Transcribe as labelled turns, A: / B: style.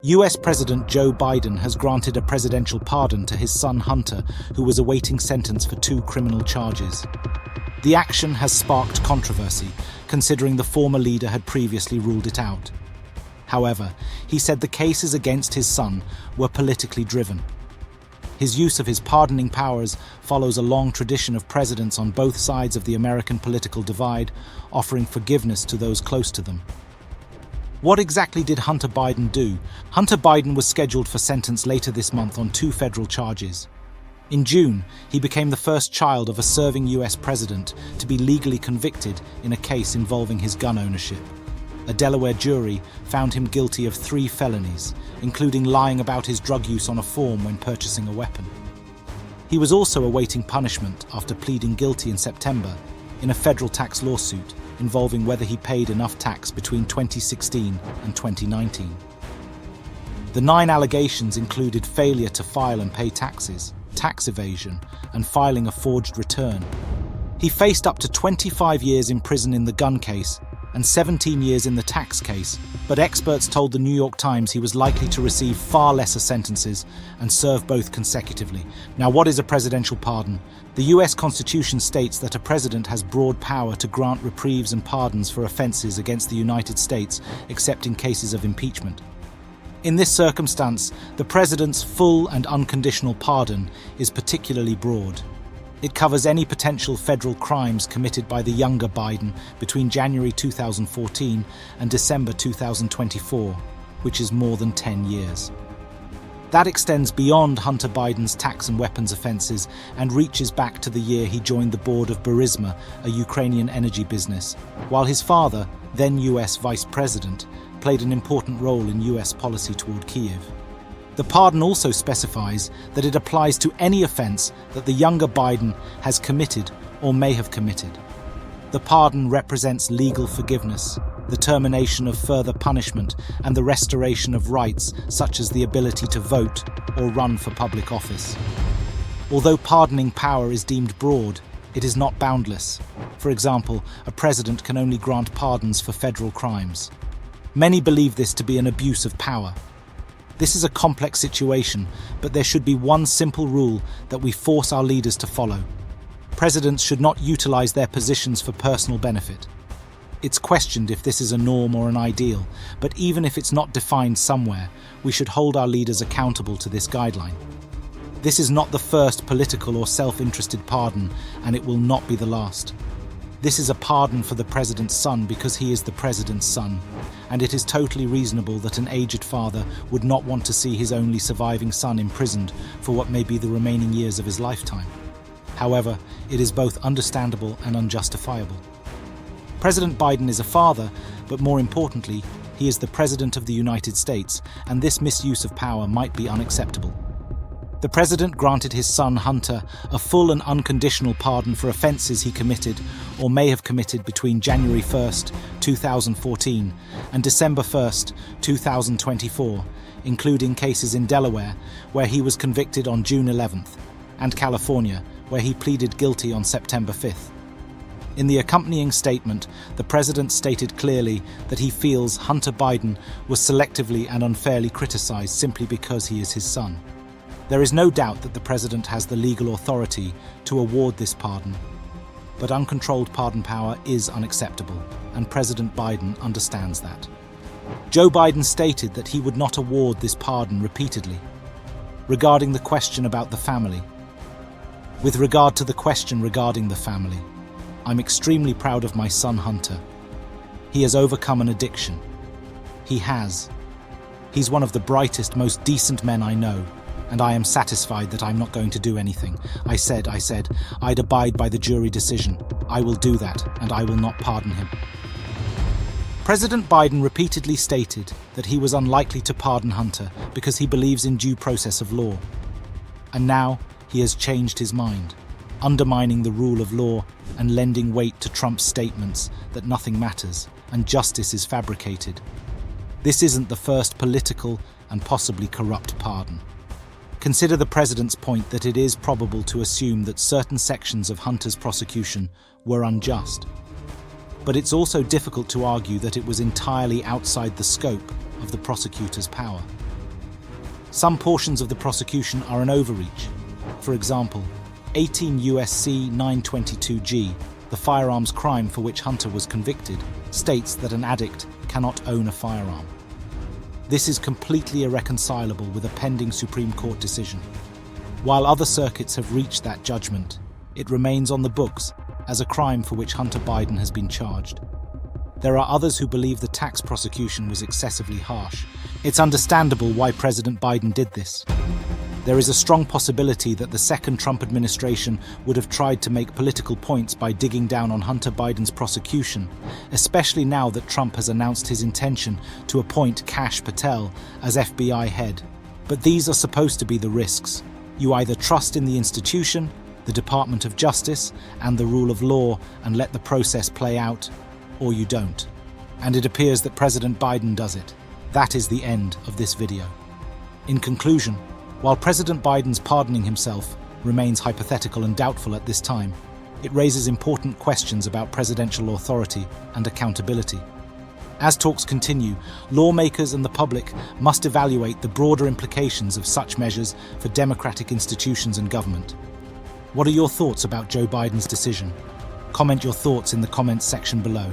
A: US President Joe Biden has granted a presidential pardon to his son Hunter, who was awaiting sentence for 2 criminal charges. The action has sparked controversy, considering the former leader had previously ruled it out. However, he said the cases against his son were politically driven. His use of his pardoning powers follows a long tradition of presidents on both sides of the American political divide, offering forgiveness to those close to them. What exactly did Hunter Biden do? Hunter Biden was scheduled for sentence later this month on 2 federal charges. In June, he became the first child of a serving US president to be legally convicted in a case involving his gun ownership. A Delaware jury found him guilty of 3 felonies, including lying about his drug use on a form when purchasing a weapon. He was also awaiting punishment after pleading guilty in September in a federal tax lawsuit involving whether he paid enough tax between 2016 and 2019. The 9 allegations included failure to file and pay taxes, tax evasion, and filing a forged return. He faced up to 25 years in prison in the gun case and 17 years in the tax case, but experts told the New York Times he was likely to receive far lesser sentences and serve both consecutively. Now, what is a presidential pardon? The US Constitution states that a president has broad power to grant reprieves and pardons for offenses against the United States, except in cases of impeachment. In this circumstance, the president's full and unconditional pardon is particularly broad. It covers any potential federal crimes committed by the younger Biden between January 2014 and December 2024, which is more than 10 years. That extends beyond Hunter Biden's tax and weapons offenses and reaches back to the year he joined the board of Burisma, a Ukrainian energy business, while his father, then US vice president, played an important role in US policy toward Kyiv. The pardon also specifies that it applies to any offense that the younger Biden has committed or may have committed. The pardon represents legal forgiveness, the termination of further punishment, and the restoration of rights such as the ability to vote or run for public office. Although pardoning power is deemed broad, it is not boundless. For example, a president can only grant pardons for federal crimes. Many believe this to be an abuse of power. This is a complex situation, but there should be one simple rule that we force our leaders to follow. Presidents should not utilize their positions for personal benefit. It's questioned if this is a norm or an ideal, but even if it's not defined somewhere, we should hold our leaders accountable to this guideline. This is not the first political or self-interested pardon, and it will not be the last. This is a pardon for the president's son because he is the president's son, and it is totally reasonable that an aged father would not want to see his only surviving son imprisoned for what may be the remaining years of his lifetime. However, it is both understandable and unjustifiable. President Biden is a father, but more importantly, he is the President of the United States, and this misuse of power might be unacceptable. The president granted his son Hunter a full and unconditional pardon for offenses he committed or may have committed between January 1st, 2014 and December 1st, 2024, including cases in Delaware, where he was convicted on June 11th, and California, where he pleaded guilty on September 5th. In the accompanying statement, the president stated clearly that he feels Hunter Biden was selectively and unfairly criticized simply because he is his son. There is no doubt that the president has the legal authority to award this pardon, but uncontrolled pardon power is unacceptable, and President Biden understands that. Joe Biden stated that he would not award this pardon repeatedly. Regarding the question about the family, with regard to the question regarding the family, I'm extremely proud of my son Hunter. He has overcome an addiction. He's one of the brightest, most decent men I know, and I am satisfied that I'm not going to do anything. I said, I'd abide by the jury decision. I will do that, and I will not pardon him. President Biden repeatedly stated that he was unlikely to pardon Hunter because he believes in due process of law. And now he has changed his mind, undermining the rule of law and lending weight to Trump's statements that nothing matters and justice is fabricated. This isn't the first political and possibly corrupt pardon. Consider the president's point that it is probable to assume that certain sections of Hunter's prosecution were unjust. But it's also difficult to argue that it was entirely outside the scope of the prosecutor's power. Some portions of the prosecution are an overreach. For example, 18 U.S.C. 922G, the firearms crime for which Hunter was convicted, states that an addict cannot own a firearm. This is completely irreconcilable with a pending Supreme Court decision. While other circuits have reached that judgment, it remains on the books as a crime for which Hunter Biden has been charged. There are others who believe the tax prosecution was excessively harsh. It's understandable why President Biden did this. There is a strong possibility that the second Trump administration would have tried to make political points by digging down on Hunter Biden's prosecution, especially now that Trump has announced his intention to appoint Kash Patel as FBI head. But these are supposed to be the risks. You either trust in the institution, the Department of Justice, and the rule of law and let the process play out, or you don't. And it appears that President Biden does it. That is the end of this video. In conclusion, while President Biden's pardoning himself remains hypothetical and doubtful at this time, it raises important questions about presidential authority and accountability. As talks continue, lawmakers and the public must evaluate the broader implications of such measures for democratic institutions and government. What are your thoughts about Joe Biden's decision? Comment your thoughts in the comments section below.